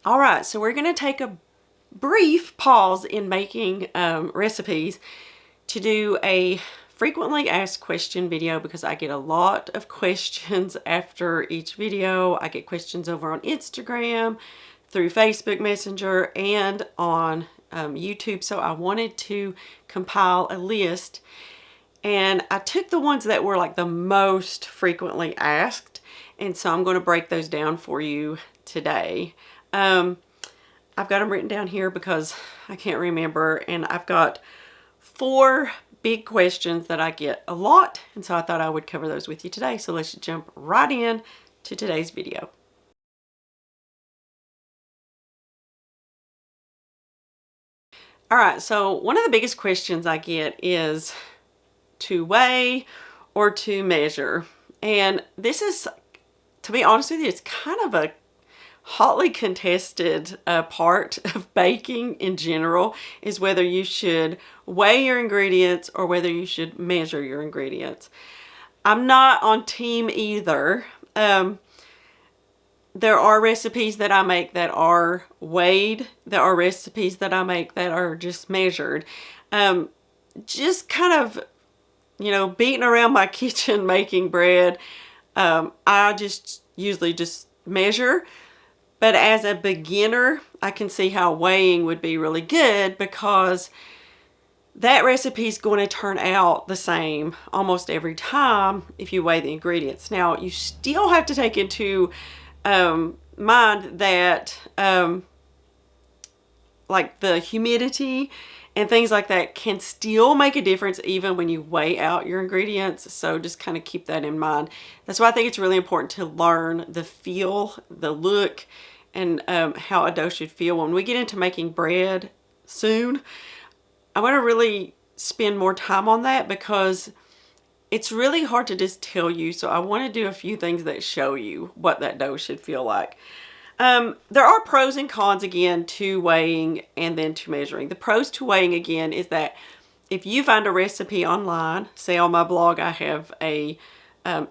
All right, so we're going to take a brief pause in making recipes to do a frequently asked question video, because I get a lot of questions after each video. I get questions over on Instagram, through Facebook Messenger, and on YouTube. So I wanted to compile a list, and I took the ones that were like the most frequently asked, and so I'm going to break those down for you today. I've got them written down here because I can't remember, and I've got 4 big questions that I get a lot, and so I thought I would cover those with you today. So let's jump right in to today's video. All right, so one of the biggest questions I get is to weigh or to measure. And this is, to be honest with you, it's kind of a hotly contested part of baking in general, is whether you should weigh your ingredients or whether you should measure your ingredients. I'm not on team either. There are recipes that I make that are weighed. There are recipes that I make that are just measured. Just kind of, beating around my kitchen making bread, I just usually just measure. But as a beginner, I can see how weighing would be really good, because that recipe is going to turn out the same almost every time if you weigh the ingredients. Now, you still have to take into mind that like the humidity and things like that can still make a difference even when you weigh out your ingredients. So just kind of keep that in mind. That's why I think it's really important to learn the feel, the look, and how a dough should feel. When we get into making bread soon, I want to really spend more time on that, because it's really hard to just tell you. So I want to do a few things that show you what that dough should feel like. There are pros and cons, again, to weighing and then to measuring. The pros to weighing, again, is that if you find a recipe online, say on my blog I have a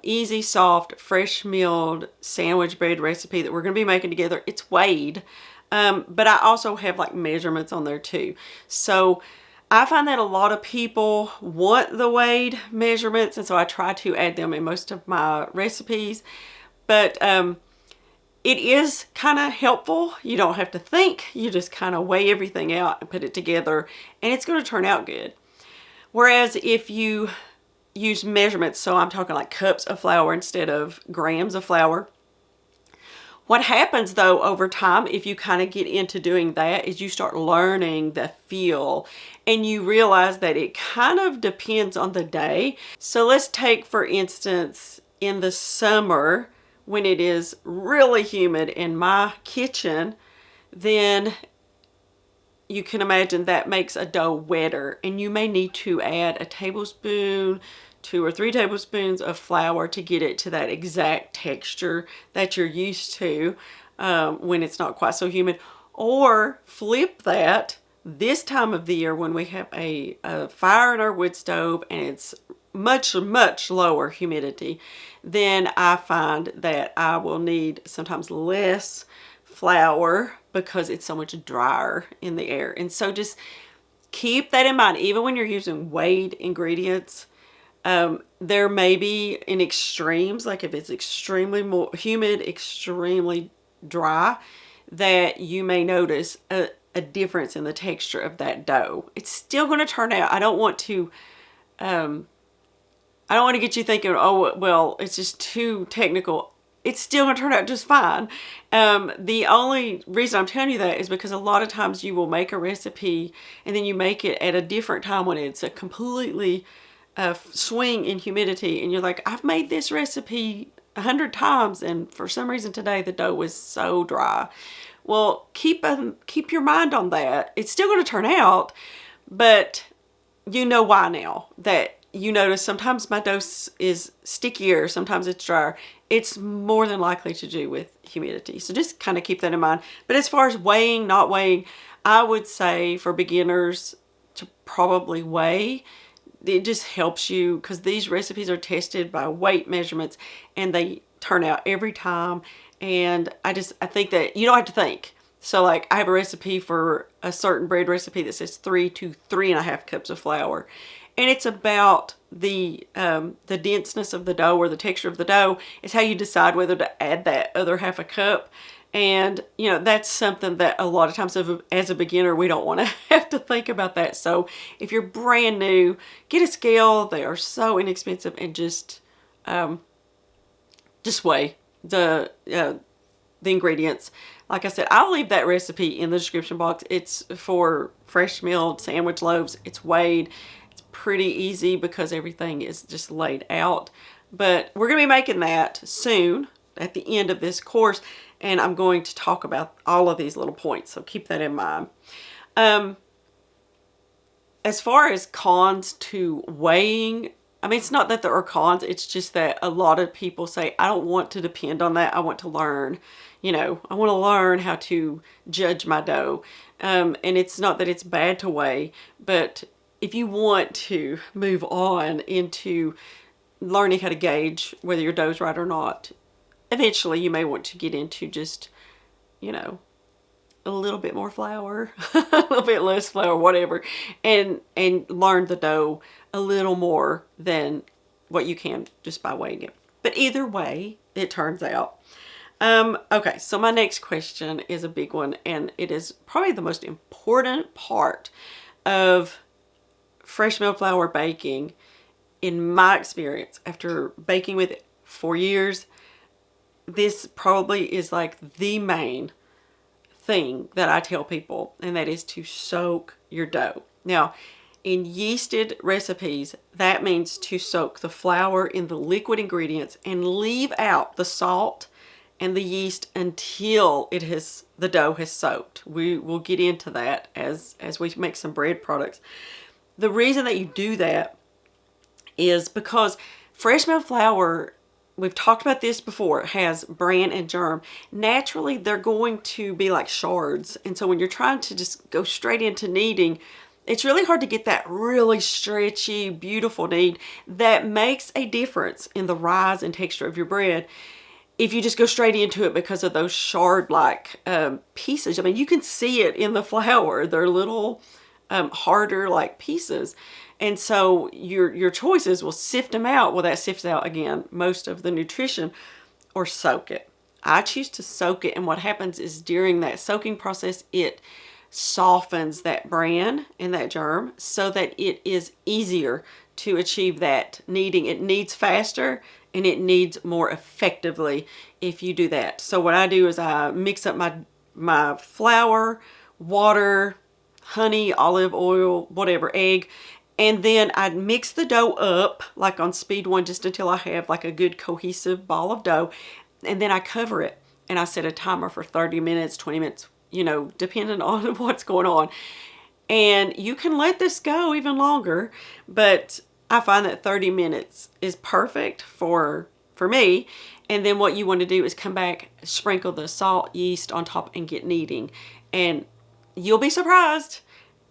easy, soft, fresh milled sandwich bread recipe that we're going to be making together. It's weighed, but I also have like measurements on there too. So I find that a lot of people want the weighed measurements, and so I try to add them in most of my recipes. But it is kind of helpful. You don't have to think. You just kind of weigh everything out and put it together, and it's going to turn out good. Whereas if you use measurements, so I'm talking like cups of flour instead of grams of flour, what happens though over time, if you kind of get into doing that, is you start learning the feel, and you realize that it kind of depends on the day. So let's take, for instance, in the summer when it is really humid in my kitchen, then you can imagine that makes a dough wetter, and you may need to add a tablespoon, 2 or 3 tablespoons of flour to get it to that exact texture that you're used to when it's not quite so humid. Or flip that this time of the year when we have a fire in our wood stove and it's much, much lower humidity, then I find that I will need sometimes less flour because it's so much drier in the air. And so just keep that in mind. Even when you're using weighed ingredients, there may be in extremes, like if it's extremely more humid, extremely dry, that you may notice a difference in the texture of that dough. It's still going to turn out. I don't want to get you thinking, oh, well, it's just too technical. It's still going to turn out just fine. The only reason I'm telling you that is because a lot of times you will make a recipe and then you make it at a different time when it's a completely swing in humidity, and you're like, I've made this recipe 100 times, and for some reason today the dough was so dry. Well, keep your mind on that. It's still going to turn out, but you know why now. That you notice sometimes my dough is stickier, sometimes it's drier. It's more than likely to do with humidity. So just kind of keep that in mind. But as far as weighing, not weighing, I would say for beginners to probably weigh. It just helps you, because these recipes are tested by weight measurements and they turn out every time. And I think that you don't have to think. So like I have a recipe for a certain bread recipe that says 3 to 3.5 cups of flour. And it's about the denseness of the dough, or the texture of the dough is how you decide whether to add that other half a cup. And, you know, that's something that a lot of times as a beginner, we don't want to have to think about that. So if you're brand new, get a scale. They are so inexpensive, and just weigh the ingredients. Like I said, I'll leave that recipe in the description box. It's for fresh milled sandwich loaves. It's weighed. It's pretty easy because everything is just laid out. But we're going to be making that soon at the end of this course. And I'm going to talk about all of these little points. So keep that in mind. As far as cons to weighing, I mean, it's not that there are cons. It's just that a lot of people say, I don't want to depend on that. I want to learn, you know, I want to learn how to judge my dough. And it's not that it's bad to weigh, but if you want to move on into learning how to gauge whether your dough's right or not, eventually you may want to get into just, you know, a little bit more flour, a little bit less flour, whatever, and learn the dough a little more than what you can just by weighing it. But either way, it turns out. Okay, so my next question is a big one, and it is probably the most important part of fresh milled flour baking in my experience. After baking with it for years, this probably is like the main thing that I tell people, and that is to soak your dough. Now, in yeasted recipes, that means to soak the flour in the liquid ingredients and leave out the salt and the yeast until the dough has soaked. We will get into that as we make some bread products. The reason that you do that is because fresh milled flour, we've talked about this before, has bran and germ. Naturally, they're going to be like shards. And so when you're trying to just go straight into kneading, it's really hard to get that really stretchy, beautiful knead that makes a difference in the rise and texture of your bread if you just go straight into it because of those shard-like pieces. I mean, you can see it in the flour. They're little harder like pieces. And so your choices will sift them out. Well, that sifts out, again, most of the nutrition, or soak it. I choose to soak it, and what happens is during that soaking process, it softens that bran and that germ so that it is easier to achieve that kneading. It kneads faster and it kneads more effectively if you do that. So what I do is I mix up my flour, water, honey, olive oil, whatever, egg, and then I mix the dough up like on speed 1 just until I have like a good cohesive ball of dough. And then I cover it and I set a timer for 30 minutes, 20 minutes, you know, depending on what's going on. And you can let this go even longer, but I find that 30 minutes is perfect for me. And then what you want to do is come back, sprinkle the salt, yeast on top, and get kneading. And you'll be surprised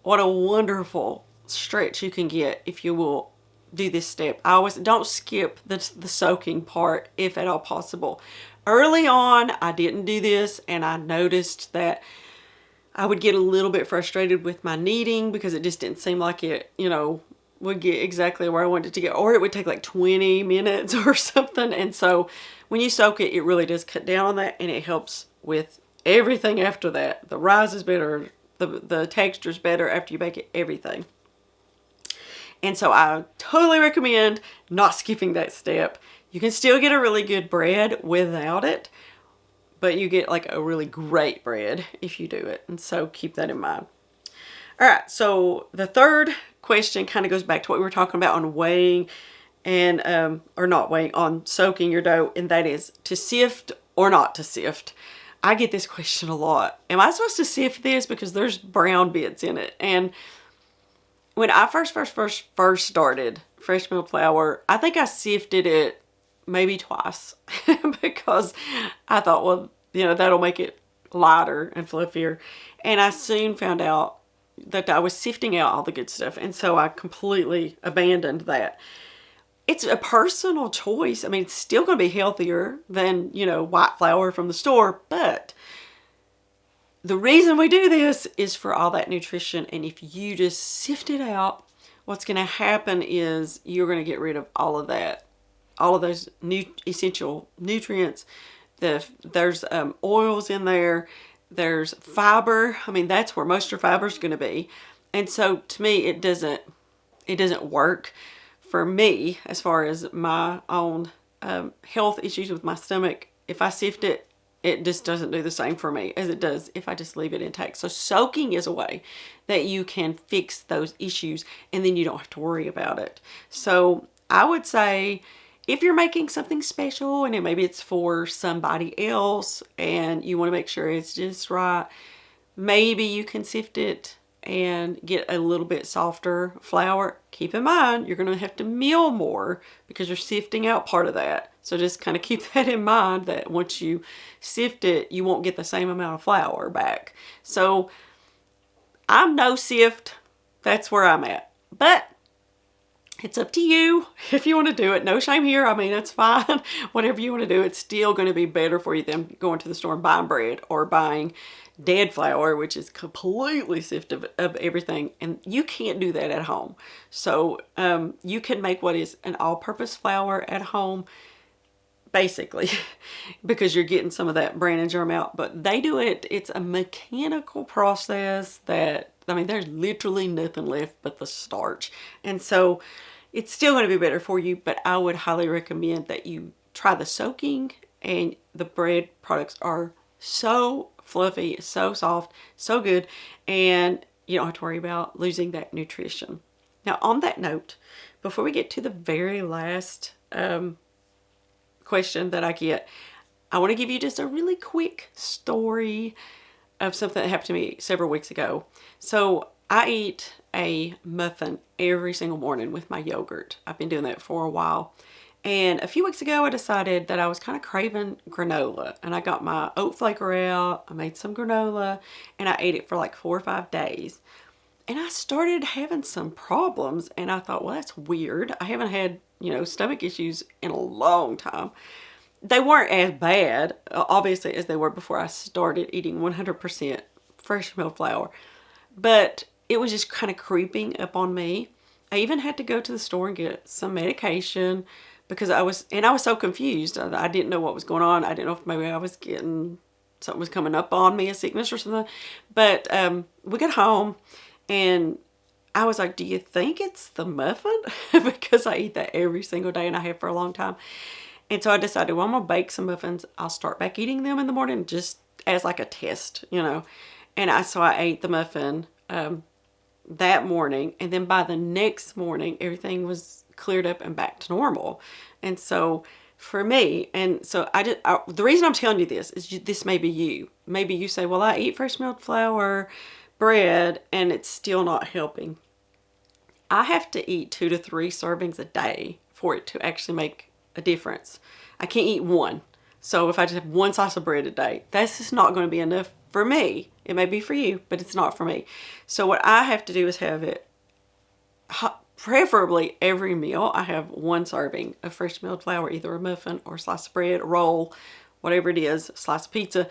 what a wonderful stretch you can get if you will do this step. I always don't skip the soaking part if at all possible. Early on, I didn't do this, and I noticed that I would get a little bit frustrated with my kneading because it just didn't seem like it, you know, would get exactly where I wanted it to get, or it would take like 20 minutes or something. And so when you soak it, it really does cut down on that, and it helps with everything after that. The rise is better, the texture's better after you bake it, everything. And so I totally recommend not skipping that step. You can still get a really good bread without it, but you get like a really great bread if you do it. And so keep that in mind. All right, so the third question kind of goes back to what we were talking about on weighing and, or not weighing, on soaking your dough, and that is to sift or not to sift. I get this question a lot. Am I supposed to sift this because there's brown bits in it? And when I first started fresh milled flour, I think I sifted it maybe twice because I thought, well, you know, that'll make it lighter and fluffier. And I soon found out that I was sifting out all the good stuff. And so I completely abandoned that. It's a personal choice. I mean, it's still going to be healthier than, you know, white flour from the store, but the reason we do this is for all that nutrition. And if you just sift it out, what's going to happen is you're going to get rid of all of that, all of those essential nutrients. There's oils in there. There's fiber. I mean, that's where most of your fiber is going to be. And so to me, it doesn't work for me as far as my own health issues with my stomach. If I sift it, it just doesn't do the same for me as it does if I just leave it intact. So soaking is a way that you can fix those issues, and then you don't have to worry about it. So I would say if you're making something special and maybe it's for somebody else and you want to make sure it's just right, maybe you can sift it and get a little bit softer flour. Keep in mind, you're going to have to meal more because you're sifting out part of that. So just kind of keep that in mind, that once you sift it, you won't get the same amount of flour back. So I'm no sift. That's where I'm at. But it's up to you if you want to do it. No shame here. I mean, that's fine. Whatever you want to do, it's still going to be better for you than going to the store and buying bread or buying dead flour, which is completely sifted of everything. And you can't do that at home. So you can make what is an all-purpose flour at home, basically, because you're getting some of that bran and germ out. But they do it. It's a mechanical process that, I mean, there's literally nothing left but the starch. And so it's still going to be better for you, but I would highly recommend that you try the soaking, and the bread products are so fluffy, so soft, so good, and you don't have to worry about losing that nutrition. Now, on that note, before we get to the very last question that I get, I want to give you just a really quick story of something that happened to me several weeks ago. So I eat a muffin every single morning with my yogurt. I've been doing that for a while. And a few weeks ago, I decided that I was kind of craving granola. And I got my oat flaker out, I made some granola, and I ate it for like 4 or 5 days. And I started having some problems, and I thought, well, that's weird. I haven't had, stomach issues in a long time. They weren't as bad, obviously, as they were before I started eating 100% fresh milled flour. But it was just kind of creeping up on me. I even had to go to the store and get some medication because I was so confused. I didn't know what was going on. I didn't know if maybe I was getting, something was coming up on me, a sickness or something. But we got home and I was like, do you think it's the muffin? Because I eat that every single day and I have for a long time. And so I decided, well, I'm going to bake some muffins. I'll start back eating them in the morning just as like a test, And so I ate the muffin that morning. And then by the next morning, everything was cleared up and back to normal. And so for me, the reason I'm telling you this is this may be you. Maybe you say, well, I eat fresh milled flour, bread, and it's still not helping. I have to eat 2 to 3 servings a day for it to actually make a difference. I can't eat one. So if I just have one slice of bread a day, that's just not going to be enough for me. It may be for you, but it's not for me. So what I have to do is have it, preferably every meal, I have 1 serving of fresh milled flour, either a muffin or a slice of bread, a roll, whatever it is, a slice of pizza.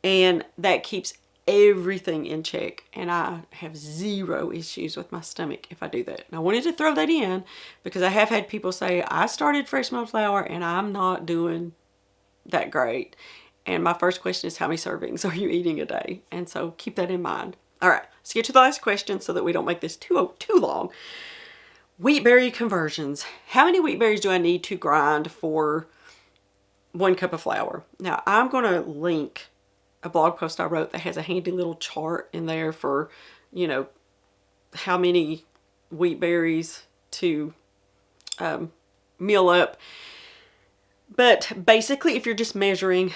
And that keeps everything in check, and I have 0 issues with my stomach if I do that. And I wanted to throw that in because I have had people say, I started fresh milled flour and I'm not doing that great. And my first question is, how many servings are you eating a day? And so keep that in mind. All right, let's get to the last question so that we don't make this too long. Wheatberry conversions. How many wheatberries do I need to grind for 1 cup of flour? Now, I'm going to link a blog post I wrote that has a handy little chart in there for, how many wheat berries to meal up. But basically, if you're just measuring,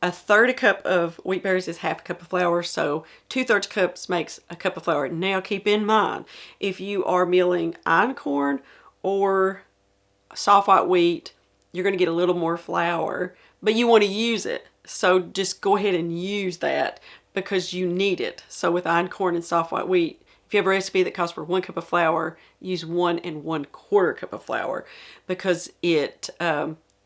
1/3 cup of wheat berries is 1/2 cup of flour. So 2/3 cups makes 1 cup of flour. Now keep in mind, if you are mealing einkorn or soft white wheat, you're going to get a little more flour, but you want to use it. So just go ahead and use that because you need it. So with einkorn and soft white wheat, if you have a recipe that calls for 1 cup of flour, use 1 1/4 cup of flour because it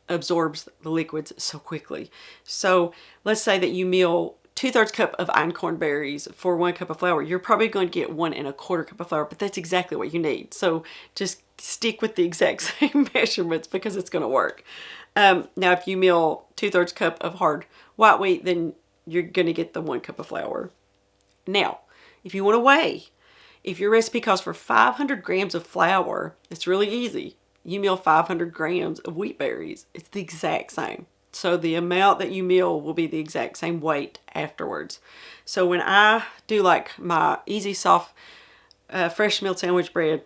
absorbs the liquids so quickly. So let's say that you meal 2/3 cup of einkorn berries for 1 cup of flour, you're probably going to get 1 1/4 cup of flour, but that's exactly what you need. So just stick with the exact same measurements because it's going to work. Now, if you meal 2/3 cup of hard white wheat, then you're going to get the 1 cup of flour. Now, if you want to weigh, if your recipe calls for 500 grams of flour, it's really easy. You meal 500 grams of wheat berries. It's the exact same. So the amount that you meal will be the exact same weight afterwards. So when I do like my easy, soft, fresh milled sandwich bread,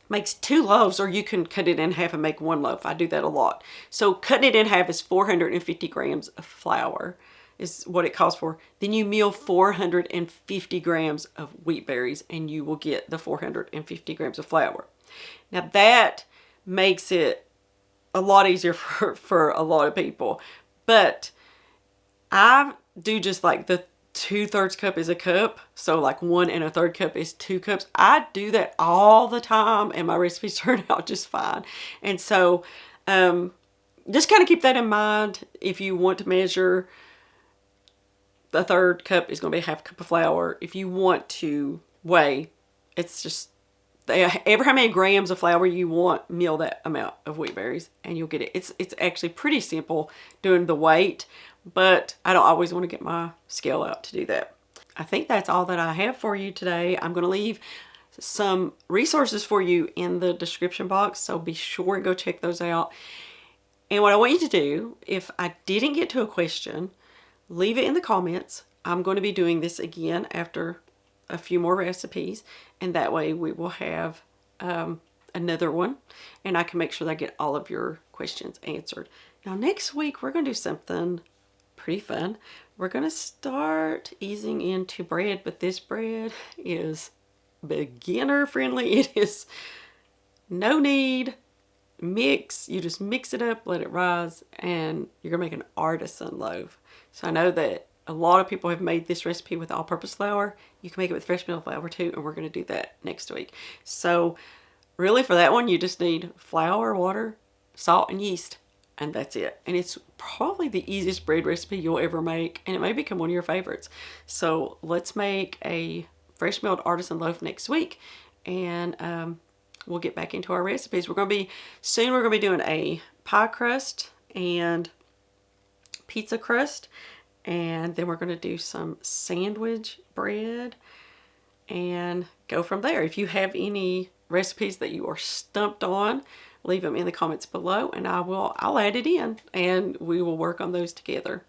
makes 2 loaves, or you can cut it in half and make 1 loaf. I do that a lot. So cutting it in half is 450 grams of flour is what it calls for. Then you meal 450 grams of wheat berries and you will get the 450 grams of flour. Now that makes it a lot easier for a lot of people. But I do just like the 2/3 cup is a cup. So like 1 1/3 cup is 2 cups. I do that all the time and my recipes turn out just fine. And so just kind of keep that in mind. If you want to measure, the 1/3 cup is going to be 1/2 cup of flour. If you want to weigh, it's just ever how many grams of flour you want, meal that amount of wheat berries and you'll get it. It's actually pretty simple doing the weight, but I don't always want to get my scale out to do that. I think that's all that I have for you today. I'm going to leave some resources for you in the description box, so be sure and go check those out. And what I want you to do, if I didn't get to a question, leave it in the comments. I'm going to be doing this again after a few more recipes, and that way we will have another one and I can make sure that I get all of your questions answered. Now next week we're going to do something pretty fun. We're going to start easing into bread, but this bread is beginner friendly. It is no need mix. You just mix it up, let it rise, and you're gonna make an artisan loaf. So I know that a lot of people have made this recipe with all-purpose flour. You can make it with fresh milled flour too, and we're going to do that next week. So really for that one, you just need flour, water, salt, and yeast, and that's it. And it's probably the easiest bread recipe you'll ever make, and it may become one of your favorites. So let's make a fresh milled artisan loaf next week, and we'll get back into our recipes. We're going to be doing a pie crust and pizza crust. And then we're going to do some sandwich bread and go from there. If you have any recipes that you are stumped on, leave them in the comments below and I'll add it in and we will work on those together.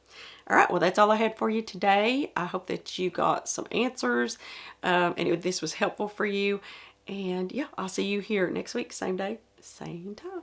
All right, well, that's all I had for you today. I hope that you got some answers and this was helpful for you. And yeah, I'll see you here next week, same day, same time.